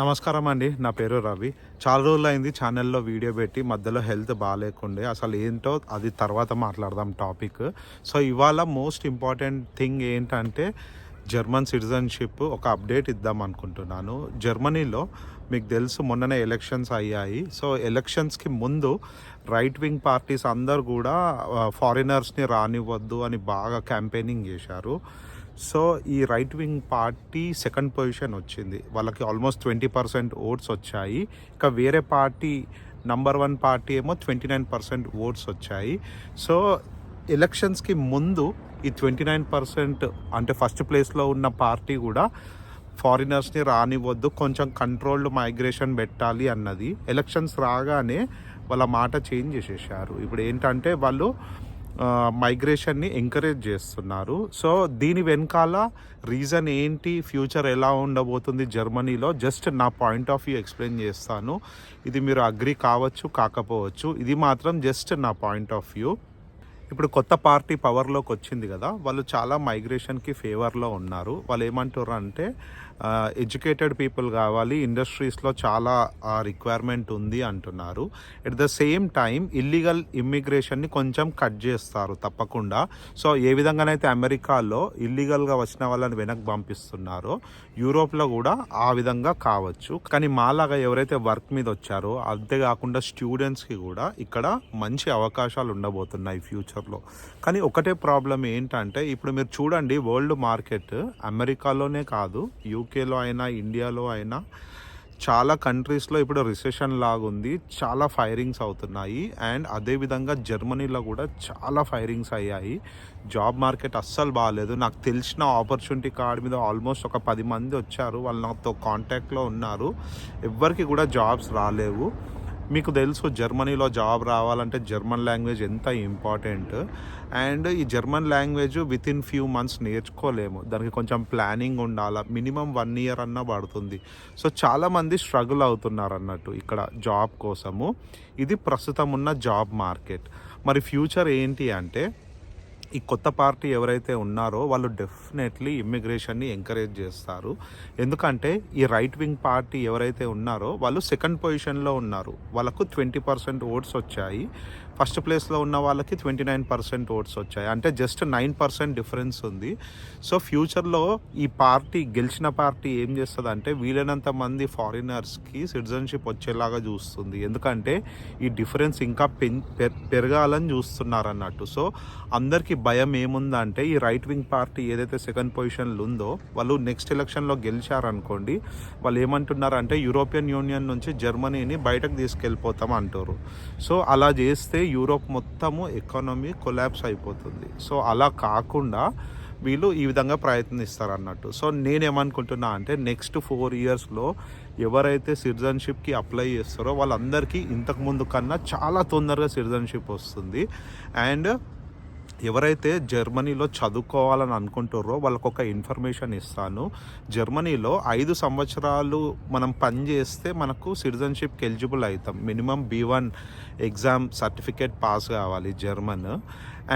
నమస్కారం అండి. నా పేరు రవి. చాలా రోజులైంది ఛానల్‌లో వీడియో పెట్టి. మధ్యలో హెల్త్ బాలేకుండే. అసలు ఏంటో అది తర్వాత మాట్లాడదాం టాపిక్. సో, ఇవాళ మోస్ట్ ఇంపార్టెంట్ థింగ్ ఏంటంటే జర్మన్ సిటిజన్‌షిప్ ఒక అప్డేట్ ఇద్దాం అనుకుంటున్నాను. జర్మనీలో మీకు తెలుసు మొన్ననే ఎలక్షన్స్ అయ్యాయి. సో, ఎలక్షన్స్‌కి ముందు రైట్ వింగ్ పార్టీస్ అందరూ కూడా ఫారినర్స్‌ని రానివ్వద్దు అని బాగా క్యాంపెయినింగ్ చేశారు. సో ఈ right wing party second position వచ్చింది. వాళ్ళకి ఆల్మోస్ట్ 20% ఓట్స్ వచ్చాయి. ఇక వేరే పార్టీ నంబర్ 1 పార్టీ ఏమో 29% ఓట్స్ వచ్చాయి. సో ఎలక్షన్స్కి ముందు ఈ 29% అంటే ఫస్ట్ ప్లేస్లో ఉన్న పార్టీ కూడా ఫారినర్స్ని రానివ్వద్దు, కొంచెం కంట్రోల్డ్ మైగ్రేషన్ పెట్టాలి అన్నది. ఎలక్షన్స్ రాగానే వాళ్ళ మాట చేంజ్ చేసేసారు. ఇప్పుడు ఏంటంటే వాళ్ళు మైగ్రేషన్ని ఎంకరేజ్ చేస్తున్నారు. సో దీని వెనకాల రీజన్ ఏంటి, ఫ్యూచర్ ఎలా ఉండబోతుంది జర్మనీలో, జస్ట్ నా పాయింట్ ఆఫ్ వ్యూ ఎక్స్ప్లెయిన్ చేస్తాను. ఇది మీరు అగ్రి కావచ్చు, కాకపోవచ్చు. ఇది మాత్రం జస్ట్ నా పాయింట్ ఆఫ్ వ్యూ. ఇప్పుడు కొత్త పార్టీ పవర్లోకి వచ్చింది కదా, వాళ్ళు చాలా మైగ్రేషన్కి ఫేవర్లో ఉన్నారు. వాళ్ళు ఏమంటారు అంటే ఎడ్యుకేటెడ్ పీపుల్ కావాలి, ఇండస్ట్రీస్లో చాలా రిక్వైర్మెంట్ ఉంది అంటున్నారు. At the same time illegal ఇమ్మిగ్రేషన్ని కొంచెం కట్ చేస్తారు తప్పకుండా. సో ఏ విధంగానైతే అమెరికాలో ఇల్లీగల్గా వచ్చిన వాళ్ళని వెనక్కి పంపిస్తున్నారో యూరోప్లో కూడా ఆ విధంగా కావచ్చు. కానీ మాలాగా ఎవరైతే వర్క్ మీద వచ్చారో, అంతేకాకుండా స్టూడెంట్స్కి కూడా ఇక్కడ మంచి అవకాశాలు ఉండబోతున్నాయి ఫ్యూచర్లో. కానీ ఒకటే ప్రాబ్లం ఏంటంటే ఇప్పుడు మీరు చూడండి, వరల్డ్ మార్కెట్ అమెరికాలోనే కాదు, యూకేలో అయినా ఇండియాలో అయినా చాలా కంట్రీస్లో ఇప్పుడు రిసెషన్ లాగుంది. చాలా ఫైరింగ్స్ అవుతున్నాయి. అండ్ అదేవిధంగా జర్మనీలో కూడా చాలా ఫైరింగ్స్ అయ్యాయి. జాబ్ మార్కెట్ అస్సలు బాగాలేదు. నాకు తెలిసిన ఆపర్చునిటీ కార్డ్ మీద ఆల్మోస్ట్ ఒక 10 మంది వచ్చారు. వాళ్ళు నాతో కాంటాక్ట్లో ఉన్నారు. ఎవ్వరికి కూడా జాబ్స్ రాలేవు. మీకు తెలుసు జర్మనీలో జాబ్ రావాలంటే జర్మన్ లాంగ్వేజ్ ఎంత ఇంపార్టెంట్. అండ్ ఈ German language with in few months నేర్చుకోలేము. దానికి కొంచెం ప్లానింగ్ ఉండాలి. మినిమం 1 ఇయర్ అన్నా పడుతుంది. సో చాలామంది స్ట్రగుల్ అవుతున్నారు అన్నట్టు ఇక్కడ జాబ్ కోసము. ఇది ప్రస్తుతం ఉన్న జాబ్ మార్కెట్. మరి ఫ్యూచర్ ఏంటి అంటే ఈ కొత్త పార్టీ ఎవరైతే ఉన్నారో వాళ్ళు డెఫినెట్లీ ఇమ్మిగ్రేషన్ని ఎంకరేజ్ చేస్తారు. ఎందుకంటే ఈ రైట్ వింగ్ పార్టీ ఎవరైతే ఉన్నారో వాళ్ళు సెకండ్ పొజిషన్లో ఉన్నారు. వాళ్ళకు 20% ఓట్స్ వచ్చాయి. ఫస్ట్ ప్లేస్లో ఉన్న వాళ్ళకి 29% ఓట్స్ వచ్చాయి. అంటే జస్ట్ 9% డిఫరెన్స్ ఉంది. సో ఫ్యూచర్లో ఈ పార్టీ గెలిచిన పార్టీ ఏం చేస్తుంది అంటే వీలైనంత మంది ఫారినర్స్కి సిటిజన్షిప్ వచ్చేలాగా చూస్తుంది. ఎందుకంటే ఈ డిఫరెన్స్ ఇంకా పెరగాలని చూస్తున్నారు అన్నట్టు. సో అందరికీ భయం ఏముందంటే ఈ రైట్ వింగ్ పార్టీ ఏదైతే సెకండ్ పొజిషన్లో ఉందో వాళ్ళు నెక్స్ట్ ఎలక్షన్లో గెలిచారనుకోండి, వాళ్ళు ఏమంటున్నారంటే యూరోపియన్ యూనియన్ నుంచి జర్మనీని బయటకు తీసుకెళ్ళిపోతాం అంటారు. సో అలా చేస్తే యూరోప్ మొత్తము ఎకానమీ కొలాప్స్ అయిపోతుంది. సో అలా కాకుండా వీళ్ళు ఈ విధంగా ప్రయత్నిస్తారు అన్నట్టు. సో నేనేమనుకుంటున్నా అంటే నెక్స్ట్ 4 ఇయర్స్లో ఎవరైతే సిటిజన్షిప్కి అప్లై చేస్తారో వాళ్ళందరికీ ఇంతకుముందు కన్నా చాలా తొందరగా సిటిజన్షిప్ వస్తుంది. అండ్ ఎవరైతే జర్మనీలో చదువుకోవాలని అనుకుంటారో వాళ్ళకు ఒక ఇన్ఫర్మేషన్ ఇస్తాను. జర్మనీలో 5 సంవత్సరాలు మనం పని చేస్తే మనకు సిటిజన్షిప్కి ఎలిజిబుల్ అవుతాం. Minimum B1 exam certificate pass కావాలి జర్మన్.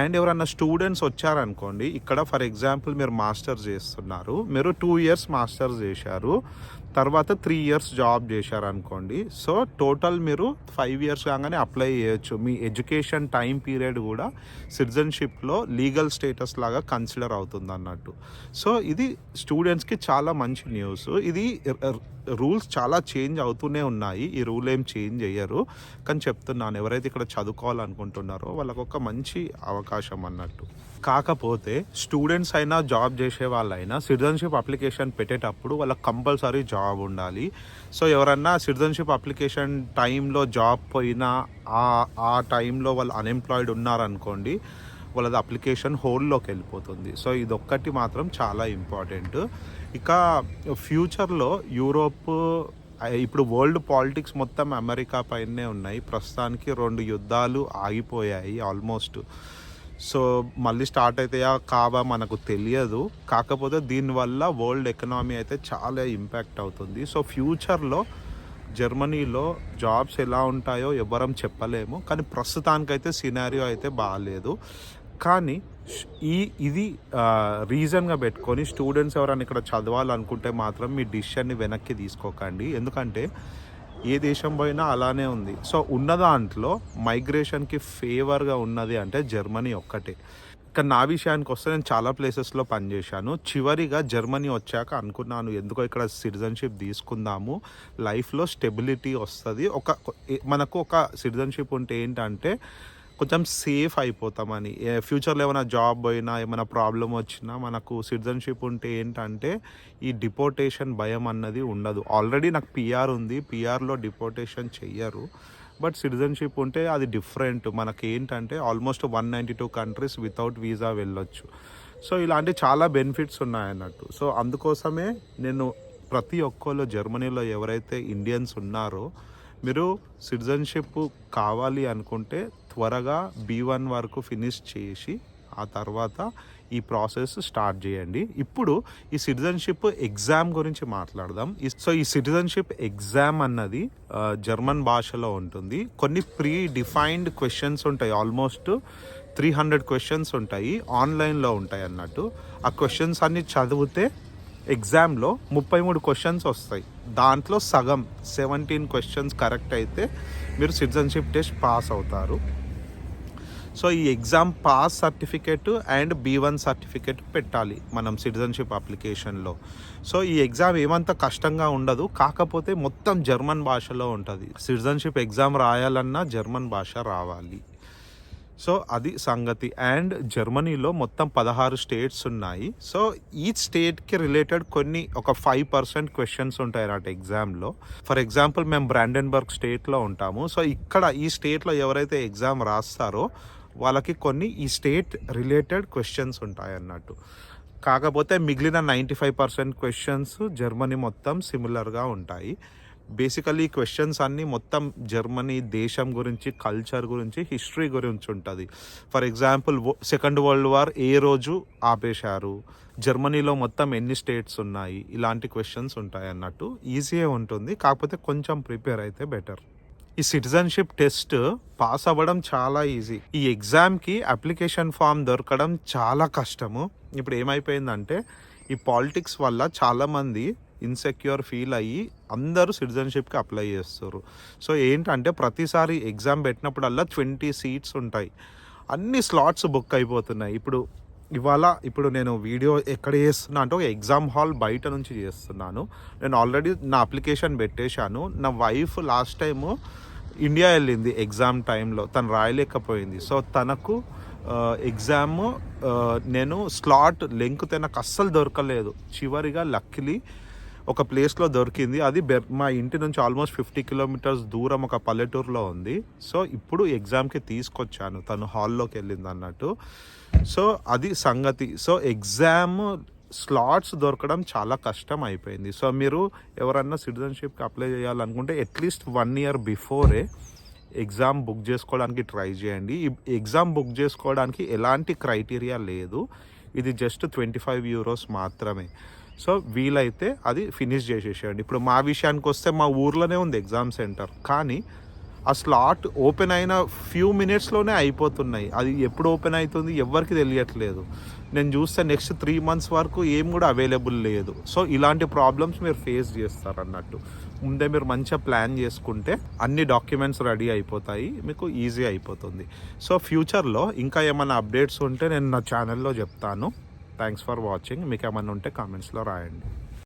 అండ్ ఎవరన్నా స్టూడెంట్స్ వచ్చారనుకోండి, ఇక్కడ ఫర్ ఎగ్జాంపుల్ మీరు మాస్టర్స్ చేస్తున్నారు, మీరు 2 ఇయర్స్ మాస్టర్స్ చేశారు, తర్వాత 3 ఇయర్స్ జాబ్ చేశారనుకోండి. సో టోటల్ మీరు 5 ఇయర్స్ కాగానే అప్లై చేయొచ్చు. మీ ఎడ్యుకేషన్ టైం పీరియడ్ కూడా సిటిజన్షిప్లో లీగల్ స్టేటస్ లాగా కన్సిడర్ అవుతుంది అన్నట్టు. సో ఇది స్టూడెంట్స్కి చాలా మంచి న్యూస్. ఇది రూల్స్ చాలా చేంజ్ అవుతూనే ఉన్నాయి. ఈ రూల్ ఏం చేంజ్ అయ్యారు. కానీ చెప్తున్నాను, ఎవరైతే ఇక్కడ చదువుకోవాలనుకుంటున్నారో వాళ్ళకు ఒక మంచి అవకాశం అన్నట్టు. కాకపోతే స్టూడెంట్స్ అయినా జాబ్ చేసే వాళ్ళైనా సిటిజన్షిప్ అప్లికేషన్ పెట్టేటప్పుడు వాళ్ళకి కంపల్సరీ జాబ్ ఉండాలి. సో ఎవరన్నా సిటిజన్షిప్ అప్లికేషన్ టైంలో జాబ్ పోయినా ఆ టైంలో వాళ్ళు అన్ఎంప్లాయిడ్ ఉన్నారనుకోండి, వాళ్ళది అప్లికేషన్ హోల్డ్లోకి వెళ్ళిపోతుంది. సో ఇదొక్కటి మాత్రం చాలా ఇంపార్టెంట్. ఇక ఫ్యూచర్లో యూరోప్ ఇప్పుడు వరల్డ్ పాలిటిక్స్ మొత్తం అమెరికా పైనే ఉన్నాయి. ప్రస్తుతానికి 2 యుద్ధాలు ఆగిపోయాయి ఆల్మోస్ట్. సో మళ్ళీ స్టార్ట్ అవుతాయా కావా మనకు తెలియదు. కాకపోతే దీనివల్ల వరల్డ్ ఎకనామీ అయితే చాలా ఇంపాక్ట్ అవుతుంది. సో ఫ్యూచర్లో జర్మనీలో జాబ్స్ ఎలా ఉంటాయో ఎవ్వరం చెప్పలేము. కానీ ప్రస్తుతానికైతే సినారియో అయితే బాగాలేదు. కానీ ఇది రీజన్గా పెట్టుకొని స్టూడెంట్స్ ఎవరైనా ఇక్కడ చదవాలనుకుంటే మాత్రం మీ డిసిషన్ని వెనక్కి తీసుకోకండి. ఎందుకంటే ఏ దేశం పోయినా అలానే ఉంది. సో ఉన్న దాంట్లో మైగ్రేషన్కి ఫేవర్గా ఉన్నది అంటే జర్మనీ ఒక్కటే. ఇక్కడ నా విషయానికి వస్తే నేను చాలా ప్లేసెస్లో పనిచేశాను. చివరిగా జర్మనీ వచ్చాక అనుకున్నాను ఎందుకో ఇక్కడ సిటిజన్షిప్ తీసుకుందాము, లైఫ్లో స్టెబిలిటీ వస్తుంది. మనకు ఒక సిటిజన్షిప్ ఉంటే ఏంటంటే కొంచెం సేఫ్ అయిపోతామని. ఫ్యూచర్లో ఏమైనా జాబ్ పోయినా ఏమైనా ప్రాబ్లం వచ్చినా మనకు సిటిజన్షిప్ ఉంటే ఏంటంటే ఈ డిపోర్టేషన్ భయం అన్నది ఉండదు. ఆల్రెడీ నాకు పిఆర్ ఉంది, పిఆర్లో డిపోర్టేషన్ చెయ్యరు. బట్ సిటిజన్షిప్ ఉంటే అది డిఫరెంట్. మనకి ఏంటంటే ఆల్మోస్ట్ 192 కంట్రీస్ వితౌట్ వీసా వెళ్ళొచ్చు. సో ఇలాంటి చాలా బెనిఫిట్స్ ఉన్నాయన్నట్టు. సో అందుకోసమే నేను ప్రతి ఒక్కళ్ళు జర్మనీలో ఎవరైతే ఇండియన్స్ ఉన్నారో మీరు సిటిజన్షిప్ కావాలి అనుకుంటే త్వరగా B1 వరకు ఫినిష్ చేసి ఆ తర్వాత ఈ ప్రాసెస్ స్టార్ట్ చేయండి. ఇప్పుడు ఈ సిటిజన్షిప్ ఎగ్జామ్ గురించి మాట్లాడదాం. సో ఈ సిటిజన్షిప్ ఎగ్జామ్ అన్నది జర్మన్ భాషలో ఉంటుంది. కొన్ని ప్రీ డిఫైన్డ్ క్వశ్చన్స్ ఉంటాయి, ఆల్మోస్ట్ 300 క్వశ్చన్స్ ఉంటాయి, ఆన్లైన్లో ఉంటాయి అన్నట్టు. ఆ క్వశ్చన్స్ అన్ని చదివితే ఎగ్జామ్లో 33 క్వశ్చన్స్ వస్తాయి. దాంట్లో సగం 17 క్వశ్చన్స్ కరెక్ట్ అయితే మీరు సిటిజన్షిప్ టెస్ట్ పాస్ అవుతారు. సో ఈ exam pass certificate and B1 certificate పెట్టాలి మనం సిటిజన్షిప్ అప్లికేషన్లో. సో ఈ ఎగ్జామ్ ఏమంత కష్టంగా ఉండదు, కాకపోతే మొత్తం జర్మన్ భాషలో ఉంటుంది. సిటిజన్షిప్ ఎగ్జామ్ రాయాలన్నా జర్మన్ భాష రావాలి. సో అది సంగతి. అండ్ జర్మనీలో మొత్తం 16 స్టేట్స్ ఉన్నాయి. సో ఈచ్ స్టేట్కి రిలేటెడ్ ఒక 5% క్వశ్చన్స్ ఉంటాయి అన్నట్టు ఎగ్జామ్లో. ఫర్ ఎగ్జాంపుల్ మేము బ్రాండెన్బర్గ్ స్టేట్లో ఉంటాము. సో ఇక్కడ ఈ స్టేట్లో ఎవరైతే ఎగ్జామ్ రాస్తారో వాళ్ళకి కొన్ని ఈ స్టేట్ రిలేటెడ్ క్వశ్చన్స్ ఉంటాయి అన్నట్టు. కాకపోతే మిగిలిన 95% క్వశ్చన్స్ జర్మనీ మొత్తం సిమిలర్గా ఉంటాయి. బేసికలీ క్వశ్చన్స్ అన్నీ మొత్తం జర్మనీ దేశం గురించి, కల్చర్ గురించి, హిస్టరీ గురించి ఉంటుంది. For example second world war ఏ రోజు ఆపేశారు, జర్మనీలో మొత్తం ఎన్ని స్టేట్స్ ఉన్నాయి, ఇలాంటి క్వశ్చన్స్ ఉంటాయి అన్నట్టు. ఈజీగా ఉంటుంది, కాకపోతే కొంచెం ప్రిపేర్ అయితే బెటర్. ఈ సిటిజన్షిప్ టెస్ట్ పాస్ అవ్వడం చాలా ఈజీ. ఈ ఎగ్జామ్కి అప్లికేషన్ ఫామ్ దొరకడం చాలా కష్టము. ఇప్పుడు ఏమైపోయిందంటే ఈ పాలిటిక్స్ వల్ల చాలామంది ఇన్సెక్యూర్ ఫీల్ అయ్యి అందరూ సిటిజన్షిప్కి అప్లై చేస్తారు. సో ఏంటంటే ప్రతిసారి ఎగ్జామ్ పెట్టినప్పుడల్లా 20 సీట్స్ ఉంటాయి, అన్ని స్లాట్స్ బుక్ అయిపోతున్నాయి. ఇప్పుడు నేను వీడియో ఎక్కడ చేస్తున్నా అంటే ఒక ఎగ్జామ్ హాల్ బయట నుంచి చేస్తున్నాను. నేను ఆల్రెడీ నా అప్లికేషన్ పెట్టేశాను. నా వైఫ్ లాస్ట్ టైము ఇండియా వెళ్ళింది ఎగ్జామ్ టైంలో, తను రాయలేకపోయింది. సో తనకు ఎగ్జామ్ నేను స్లాట్ లింక్ నాకు అస్సలు దొరకలేదు. చివరిగా లక్కీలీ ఒక ప్లేస్లో దొరికింది. అది మా ఇంటి నుంచి ఆల్మోస్ట్ 50 కిలోమీటర్స్ దూరం ఒక పల్లెటూరులో ఉంది. సో ఇప్పుడు ఎగ్జామ్కి తీసుకొచ్చాను, తను హాల్లోకి వెళ్ళింది అన్నట్టు. సో అది సంగతి. సో ఎగ్జామ్ స్లాట్స్ దొరకడం చాలా కష్టం అయిపోయింది. సో మీరు ఎవరన్నా సిటిజన్షిప్కి అప్లై చేయాలనుకుంటే at least 1 year before exam book చేసుకోవడానికి ట్రై చేయండి. ఈ ఎగ్జామ్ బుక్ చేసుకోవడానికి ఎలాంటి క్రైటీరియా లేదు, ఇది జస్ట్ 25 euros మాత్రమే. సో వీలైతే అది ఫినిష్ చేసేసేయండి. ఇప్పుడు మా విషయానికి వస్తే మా ఊర్లోనే ఉంది ఎగ్జామ్ సెంటర్, కానీ ఆ స్లాట్ ఓపెన్ అయిన ఫ్యూ మినిట్స్లోనే అయిపోతున్నాయి. అది ఎప్పుడు ఓపెన్ అవుతుంది ఎవరికి తెలియట్లేదు. నేను చూస్తే నెక్స్ట్ 3 months వరకు ఏం కూడా అవైలబుల్ లేదు. సో ఇలాంటి ప్రాబ్లమ్స్ మీరు ఫేస్ చేస్తారు అన్నట్టు. ముందే మీరు మంచిగా ప్లాన్ చేసుకుంటే అన్ని డాక్యుమెంట్స్ రెడీ అయిపోతాయి, మీకు ఈజీ అయిపోతుంది. సో ఫ్యూచర్లో ఇంకా ఏమైనా అప్డేట్స్ ఉంటే నేను నా ఛానల్లో చెప్తాను. Thanks for watching. మీకు ఏమైనా ఉంటే కామెంట్స్లో రాయండి.